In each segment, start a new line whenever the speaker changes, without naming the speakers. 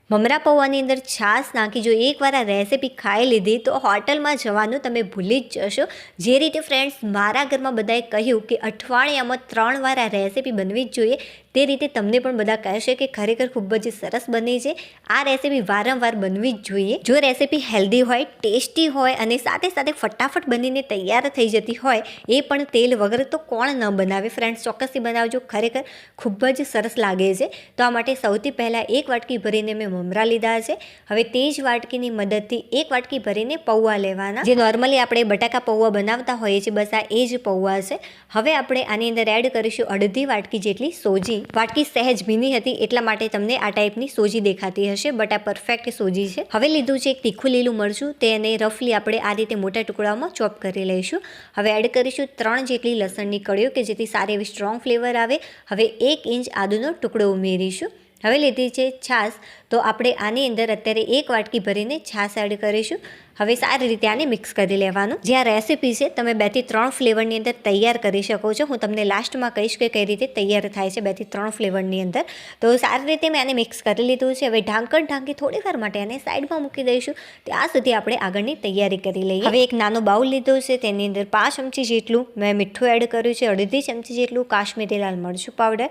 મમરા પૌવાની અંદર છાશ નાખી જો એકવાર આ રેસીપી ખાઈ લીધી તો હોટલમાં જવાનું તમે ભૂલી જ જશો. જે રીતે ફ્રેન્ડ્સ મારા ઘરમાં બધાએ કહ્યું કે અઠવાડિયામાં 3 વાર આ રેસીપી બનવી જ જોઈએ, તે રીતે તમને પણ બધા કહેશે કે ખરેખર ખૂબ જ સરસ બની છે. આ રેસીપી વારંવાર બનવી જ જોઈએ. જો રેસીપી હેલ્ધી હોય, ટેસ્ટી હોય અને સાથે સાથે ફટાફટ બનીને તૈયાર થઈ જતી હોય, એ પણ તેલ વગર, તો કોણ ન બનાવે. ફ્રેન્ડ્સ ચોક્કસથી બનાવજો, ખરેખર ખૂબ જ સરસ લાગે છે. તો આ માટે સૌથી પહેલાં 1 વાટકી ભરીને મેં મમરા લીધા છે. હવે તે જ વાટકીની મદદથી 1 વાટકી ભરીને પૌવા લેવાના, જે નોર્મલી આપણે બટાકા પૌવા બનાવતા હોઈએ છીએ, બસ આ એ જ પૌવા છે. હવે આપણે આની અંદર એડ કરીશું અડધી વાટકી જેટલી સોજી. વાટકી સહેજ ભીની હતી એટલા માટે તમને આ ટાઈપની સોજી દેખાતી હશે, બટ આ પરફેક્ટ સોજી છે. હવે લીધું છે એક તીખું લીલું મરચું, તેને રફલી આપણે આ રીતે મોટા ટુકડાઓમાં ચોપ કરી લઈશું. હવે એડ કરીશું 3 જેટલી લસણની કળીઓ કે જેથી સારી એવી સ્ટ્રોંગ ફ્લેવર આવે. હવે 1 ઇંચ આદુનો ટુકડો ઉમેરીશું. હવે લીધી છે છાશ, તો આપણે આની અંદર અત્યારે 1 વાટકી ભરીને છાશ એડ કરીશું. હવે સારી રીતે આને મિક્સ કરી લેવાનું. જે આ રેસીપી છે તમે 2 થી 3 ફ્લેવરની અંદર તૈયાર કરી શકો છો. હું તમને લાસ્ટમાં કહીશ કે કઈ રીતે તૈયાર થાય છે 2 થી 3 ફ્લેવરની અંદર. તો સારી રીતે મેં આને મિક્સ કરી લીધું છે. હવે ઢાંકી થોડી વાર માટે આને સાઈડમાં મૂકી દઈશું. ત્યાં સુધી આપણે આગળની તૈયારી કરી લઈએ. હવે એક નાનો બાઉલ લીધો છે, તેની અંદર 5 ચમચી જેટલું મેં મીઠું એડ કર્યું છે, અડધી ચમચી જેટલું કાશ્મીરી લાલ મરચું પાવડર,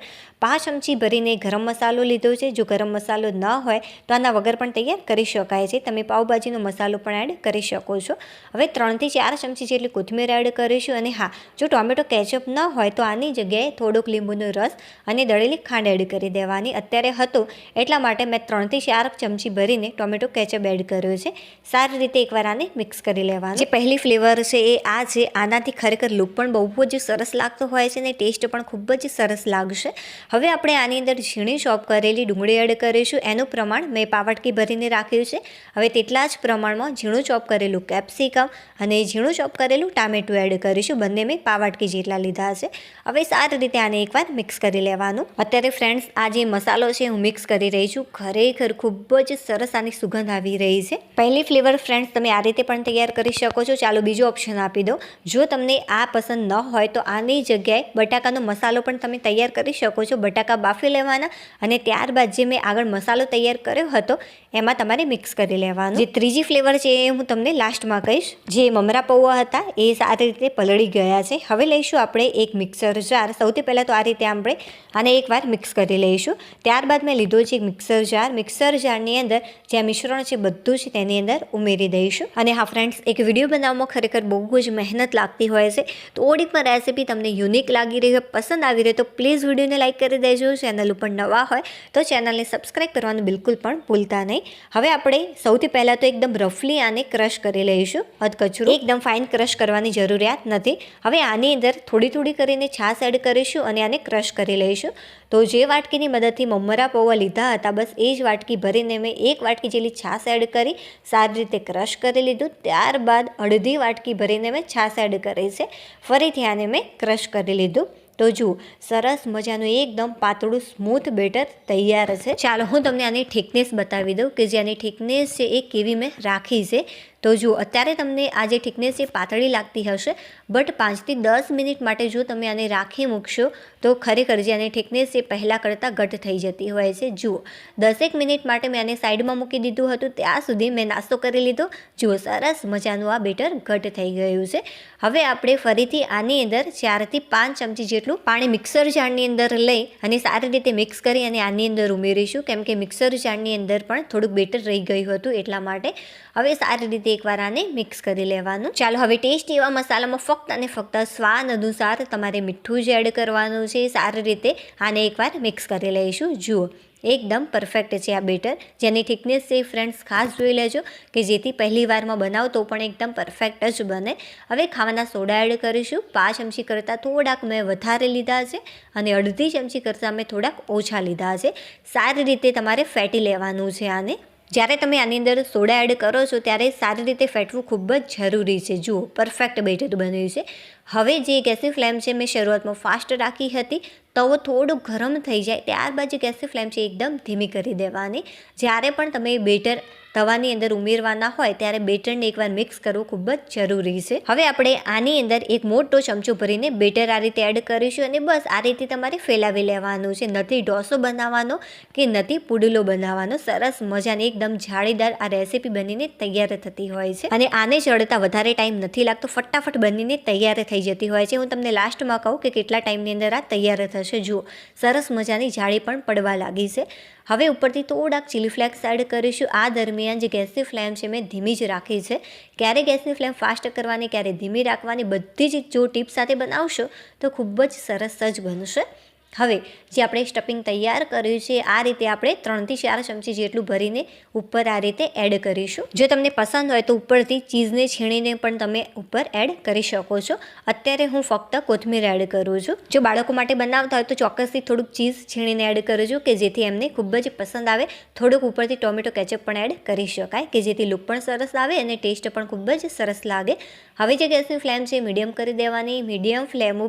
5 ચમચી ભરીને ગરમ મસાલો લીધો છે. જો ગરમ મસાલો ન હોય તો આના વગર પણ તૈયાર કરી શકાય છે. તમે પાવભાજીનો મસાલો પણ એડ કરી શકો છો. હવે 3 થી 4 ચમચી જેટલી કોથમીર એડ કરીશું. અને હા, જો ટોમેટો કેચઅપ ન હોય તો આની જગ્યાએ થોડોક લીંબુનો રસ અને દળેલી ખાંડ એડ કરી દેવાની. અત્યારે હતો એટલા માટે મેં 3 થી 4 ચમચી ભરીને ટોમેટો કેચઅપ એડ કર્યો છે. સારી રીતે એકવાર આને મિક્સ કરી લેવાનું. જે પહેલી ફ્લેવર છે એ આ છે. આનાથી ખરેખર લુક પણ બહુ જ સરસ લાગતો હોય છે અને ટેસ્ટ પણ ખૂબ જ સરસ લાગશે. હવે આપણે આની અંદર ઝીણી ચોપ કરેલી ડુંગળી એડ કરીશું. એનું પ્રમાણ મેં પાવટકી ભરીને રાખ્યું છે. હવે તેટલા જ પ્રમાણમાં ઝીણું ચોપ કરેલું કેપ્સિકમ અને ઝીણું ચોપ કરેલું ટામેટું એડ કરીશું. બંને મેં પાવટકી જેટલા લીધા છે. હવે સારી રીતે આને એકવાર મિક્સ કરી લેવાનું. અત્યારે ફ્રેન્ડ્સ આ જે મસાલો છે હું મિક્સ કરી રહી છું. ખરેખર ખૂબ જ સરસ આની સુગંધ આવી રહી છે. પહેલી ફ્લેવર ફ્રેન્ડ્સ તમે આ રીતે પણ તૈયાર કરી શકો છો. ચાલો બીજો ઓપ્શન આપી દો. જો તમને આ પસંદ ન હોય તો આની જગ્યાએ બટાકાનો મસાલો પણ તમે તૈયાર કરી શકો છો. બટાકા બાફી લેવાના અને ત્યારબાદ જે મેં આગળ મસાલો તૈયાર કર્યો હતો એમાં તમારે મિક્સ કરી લેવાનું. જે ત્રીજી ફ્લેવર છે એ હું તમને લાસ્ટમાં કહીશ. જે મમરા પૌવા હતા એ સારી રીતે પલળી ગયા છે. હવે લઈશું આપણે એક મિક્સર જાર. સૌથી પહેલાં તો આ રીતે આપણે આને એકવાર મિક્સ કરી લઈશું. ત્યારબાદ મેં લીધો છે એક મિક્સર જાર. મિક્સર જારની અંદર જે મિશ્રણ છે બધું જ તેની અંદર ઉમેરી દઈશું. અને હા ફ્રેન્ડ્સ, એક વિડીયો બનાવવામાં ખરેખર બહુ જ મહેનત લાગતી હોય છે. થોડીક પણ રેસીપી તમને યુનિક લાગી રહી હોય, પસંદ આવી રહી તો પ્લીઝ વિડીયોને લાઇક કરી દેજો. ચેનલ ઉપર નવા હોય તો ચેનલને સબસ્ક્રાઈબ કરવાનું બિલકુલ પણ ભૂલતા નહીં. હવે આપણે સૌથી પહેલાં તો એકદમ રફલી આને ક્રશ કરી લઈશું. અધકચરું, એકદમ ફાઇન ક્રશ કરવાની જરૂરિયાત નથી. હવે આની અંદર થોડી કરીને છાશ એડ કરીશું અને આને ક્રશ કરી લઈશું. તો જે વાટકીની મદદથી મમરા પૌવા લીધા હતા, બસ એ જ વાટકી ભરીને મેં 1 વાટકી જેટલી છાશ એડ કરી, સારી રીતે ક્રશ કરી લીધું. ત્યારબાદ અડધી વાટકી ભરીને મેં છાશ એડ કરી છે. ફરીથી આને મેં ક્રશ કરી લીધું. તો જુઓ, સરસ મજાનું એકદમ પાતળું સ્મૂથ બેટર તૈયાર છે. ચાલો હું તમને આની થિકનેસ બતાવી દઉં કે જે આની થિકનેસ છે એ કેવી મેં રાખી છે. તો જુઓ, અત્યારે તમને આ જે થિકનેસ છે પાતળી લાગતી હશે, બટ 5 થી 10 મિનિટ માટે જો તમે આને રાખી મૂકશો તો ખરેખર જે આની થિકનેસ છે પહેલાં કરતાં ઘટ થઈ જતી હોય છે. જુઓ, 10 મિનિટ માટે મેં આને સાઈડમાં મૂકી દીધું હતું. ત્યાં સુધી મેં નાસ્તો કરી લીધો. જુઓ, સરસ મજાનું આ બેટર ઘટ થઈ ગયું છે. હવે આપણે ફરીથી આની અંદર 4 થી 5 ચમચી જેટલું પાણી મિક્સર જારની અંદર લઈ અને સારી રીતે મિક્સ કરી અને આની અંદર ઉમેરીશું, કેમ કે મિક્સર જારની અંદર પણ થોડુંક બેટર રહી ગયું હતું એટલા માટે. હવે સારી રીતે એકવાર આને મિક્સ કરી લેવાનું. ચાલો હવે ટેસ્ટ એવા મસાલામાં ફક્ત અને ફક્ત સ્વાદ અનુસાર તમારે મીઠું જ એડ કરવાનું છે. સારી રીતે આને એકવાર મિક્સ કરી લઈશું. જુઓ, એકદમ પરફેક્ટ છે આ બેટર. જેની થિકનેસ છે ફ્રેન્ડ્સ ખાસ જોઈ લેજો કે જેથી પહેલી વારમાં બનાવો તો પણ એકદમ પરફેક્ટ જ બને. હવે ખાવાના સોડા એડ કરીશું. 5 ચમચી કરતાં થોડાક મેં વધારે લીધા છે અને અડધી ચમચી કરતાં મેં થોડાક ઓછા લીધા છે. સારી રીતે તમારે ફેટી લેવાનું છે આને. જ્યારે તમે આની અંદર સોડા એડ કરો છો ત્યારે સારી રીતે ફેટવું ખૂબ જ જરૂરી છે. જુઓ, પરફેક્ટ બેટર બન્યું છે. હવે જે ગેસની ફ્લેમ છે મેં શરૂઆતમાં ફાસ્ટ રાખી હતી, તવો થોડું ગરમ થઈ જાય ત્યારબાદ જે ગેસની ફ્લેમ છે એકદમ ધીમી કરી દેવાની. જ્યારે પણ તમે બેટર તવાની અંદર ઉમેરવાના હોય ત્યારે બેટરને એકવાર મિક્સ કરવું ખૂબ જ જરૂરી છે. હવે આપણે આની અંદર એક મોટો ચમચો ભરીને બેટર આ રીતે એડ કરીશું અને બસ આ રીતે તમારે ફેલાવી લેવાનું છે. નથી ઢોસો બનાવવાનો કે નથી પુડલો બનાવવાનો. સરસ મજાની એકદમ જાળીદાર આ રેસીપી બનીને તૈયાર થતી હોય છે અને આને ચડતા વધારે ટાઈમ નથી લાગતો, ફટાફટ બનીને તૈયાર થઈ જતી હોય છે. હું તમને લાસ્ટમાં કહું કે કેટલા ટાઈમની અંદર આ તૈયાર થશે. જુઓ સરસ મજાની જાળી પણ પડવા લાગી છે. હવે ઉપરથી થોડાક ચીલી ફ્લેક્સ એડ કરીશું. આ દરમિયાન જે ગેસની ફ્લેમ છે મેં ધીમી જ રાખી છે. ક્યારે ગેસની ફ્લેમ ફાસ્ટ કરવાની, ક્યારે ધીમી રાખવાની, બધી જ જો ટીપ સાથે બનાવશો તો ખૂબ જ સરસ જ બનશે. હવે જે આપણે સ્ટફિંગ તૈયાર કર્યું છે આ રીતે આપણે 3 થી 4 ચમચી જેટલું ભરીને ઉપર આ રીતે એડ કરીશું. જો તમને પસંદ હોય તો ઉપરથી ચીઝને છીણીને પણ તમે ઉપર એડ કરી શકો છો. અત્યારે હું ફક્ત કોથમીર એડ કરું છું. જો બાળકો માટે બનાવતા હોય તો ચોક્કસથી થોડુંક ચીઝ છીણીને એડ કરજો કે જેથી એમને ખૂબ જ પસંદ આવે. થોડુંક ઉપરથી ટોમેટો કેચઅપ પણ એડ કરી શકાય કે જેથી લુક પણ સરસ આવે અને ટેસ્ટ પણ ખૂબ જ સરસ લાગે. હવે જે ગેસની ફ્લેમ છે મીડિયમ કરી દેવાની. મીડિયમ ફ્લેમ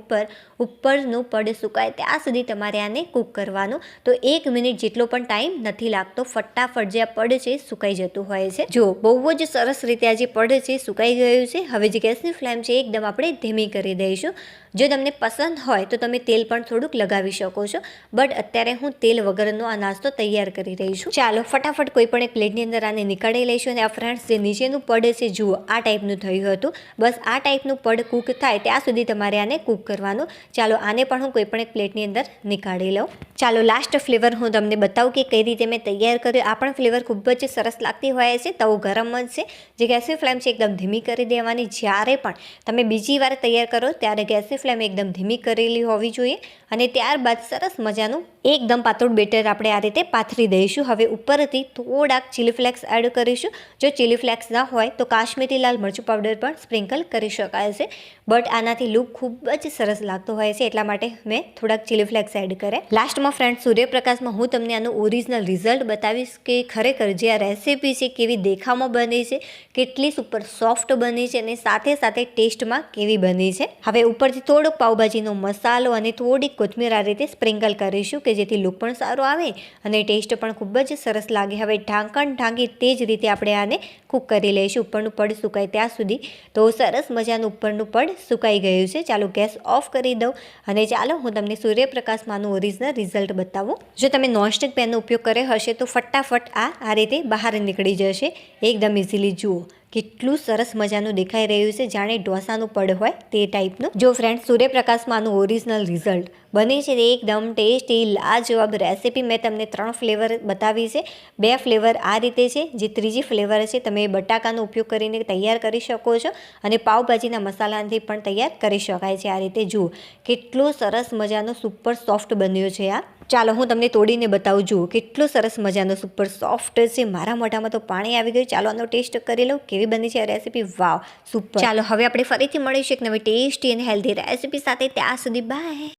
ઉપરનું પડ સુકાય ત્યાં સુધી તમારે આને કૂક કરવાનું. તો 1 મિનિટ જેટલો પણ ટાઈમ નથી લાગતો. ફટાફટ જે આ પડ છે સુકાઈ જતું હોય છે. જો બહુ જ સરસ રીતે આ જે પડ છે સુકાઈ ગયું છે. હવે જે ગેસની ફ્લેમ છે એકદમ આપણે ધીમી કરી દઈશું. જો તમને પસંદ હોય તો તમે તેલ પણ થોડુંક લગાવી શકો છો, બટ અત્યારે હું તેલ વગરનો આ નાસ્તો તૈયાર કરી રહી છું. ચાલો ફટાફટ કોઈ પણ એક પ્લેટની અંદર આને નીકાળી લઈશું. અને આ ફ્રેન્ડ્સ જે નીચેનું પડ છે જુઓ આ ટાઈપનું થયું હતું. બસ આ ટાઈપનું પડ કૂક થાય ત્યાં સુધી તમારે આને કૂક કરવાનું. ચાલો આને પણ હું કોઈ પણ એક પ્લેટની અંદર નીકાળી લઉં. ચાલો લાસ્ટ ફ્લેવર હું તમને બતાવું કે કઈ રીતે મેં તૈયાર કર્યું. આ પણ ફ્લેવર ખૂબ જ સરસ લાગતી હોય છે. તવો ગરમ જ છે. જે ગેસની ફ્લેમ છે એકદમ ધીમી કરી દેવાની. જ્યારે પણ તમે બીજી વાર તૈયાર કરો ત્યારે ગેસની ફ્લેમ એકદમ ધીમી કરેલી હોવી જોઈએ. અને ત્યારબાદ સરસ મજાનું એકદમ પાતળું બેટર આપણે આ રીતે પાથરી દઈશું. હવે ઉપરથી થોડાક ચીલી ફ્લેક્સ એડ કરીશું. જો ચીલી ફ્લેક્સ ના હોય તો કાશ્મીરી લાલ મરચું પાવડર પણ સ્પ્રિંકલ કરી શકાય છે, બટ આનાથી લુક ખૂબ જ સરસ લાગતો હોય છે એટલા માટે મેં થોડાક ચીલી ફ્લેક્સ એડ કરે. લાસ્ટમાં ફ્રેન્ડ સૂર્યપ્રકાશમાં હું તમને આનું ઓરિજિનલ રિઝલ્ટ બતાવીશ કે ખરેખર જે આ રેસીપી છે કેવી દેખાવમાં બની છે, કેટલી સુપર સોફ્ટ બની છે અને સાથે સાથે ટેસ્ટમાં કેવી બની છે. હવે ઉપરથી થોડોક પાવભાજીનો મસાલો અને થોડીક કોથમીર આ રીતે સ્પ્રિંકલ કરીશું કે જેથી લુક પણ સારો આવે અને ટેસ્ટ પણ ખૂબ જ સરસ લાગે. હવે ઢાંકણ ઢાંકી તે જ રીતે આપણે આને કૂક કરી લઈશું ઉપરનું પડ સુકાય ત્યાં સુધી. તો સરસ મજાનું ઉપરનું પડ સુકાઈ ગયું છે. ચાલો ગેસ ઓફ કરી દઉં અને ચાલો હું તમને સૂર્યપ્રકાશમાંનું ઓરિજિનલ રિઝલ્ટ બતાવું. જો તમે નોનસ્ટિક પેનનો ઉપયોગ કર્યો હશે તો ફટાફટ આ રીતે બહાર નીકળી જશે એકદમ ઇઝીલી. જુઓ કેટલું સરસ મજાનું દેખાઈ રહ્યું છે, જાણે ઢોસાનું પડ હોય તે ટાઈપનું. જો ફ્રેન્ડ સૂર્યપ્રકાશમાંનું ઓરિજિનલ રિઝલ્ટ બને છે તે એકદમ ટેસ્ટી લાજવાબ રેસીપી. મેં તમને 3 ફ્લેવર બતાવી છે. 2 ફ્લેવર આ રીતે છે. જે ત્રીજી ફ્લેવર છે તમે બટાકાનો ઉપયોગ કરીને તૈયાર કરી શકો છો અને પાવભાજીના મસાલાથી પણ તૈયાર કરી શકાય છે આ રીતે. જુઓ કેટલું સરસ મજાનો સુપર સોફ્ટ બન્યો છે આ. ચાલો હું તમને તોડીને બતાવું. જુઓ કેટલું સરસ મજાનો સુપર સોફ્ટ છે. મારા મોઢામાં તો પાણી આવી ગયું. ચાલો આનો ટેસ્ટ કરી લઉં કેવી બની છે આ રેસીપી. વાવ સુપર. ચાલો હવે આપણે ફરીથી મળીશું એક નવી ટેસ્ટી અને હેલ્ધી રેસીપી સાથે. ત્યાં સુધી બાય.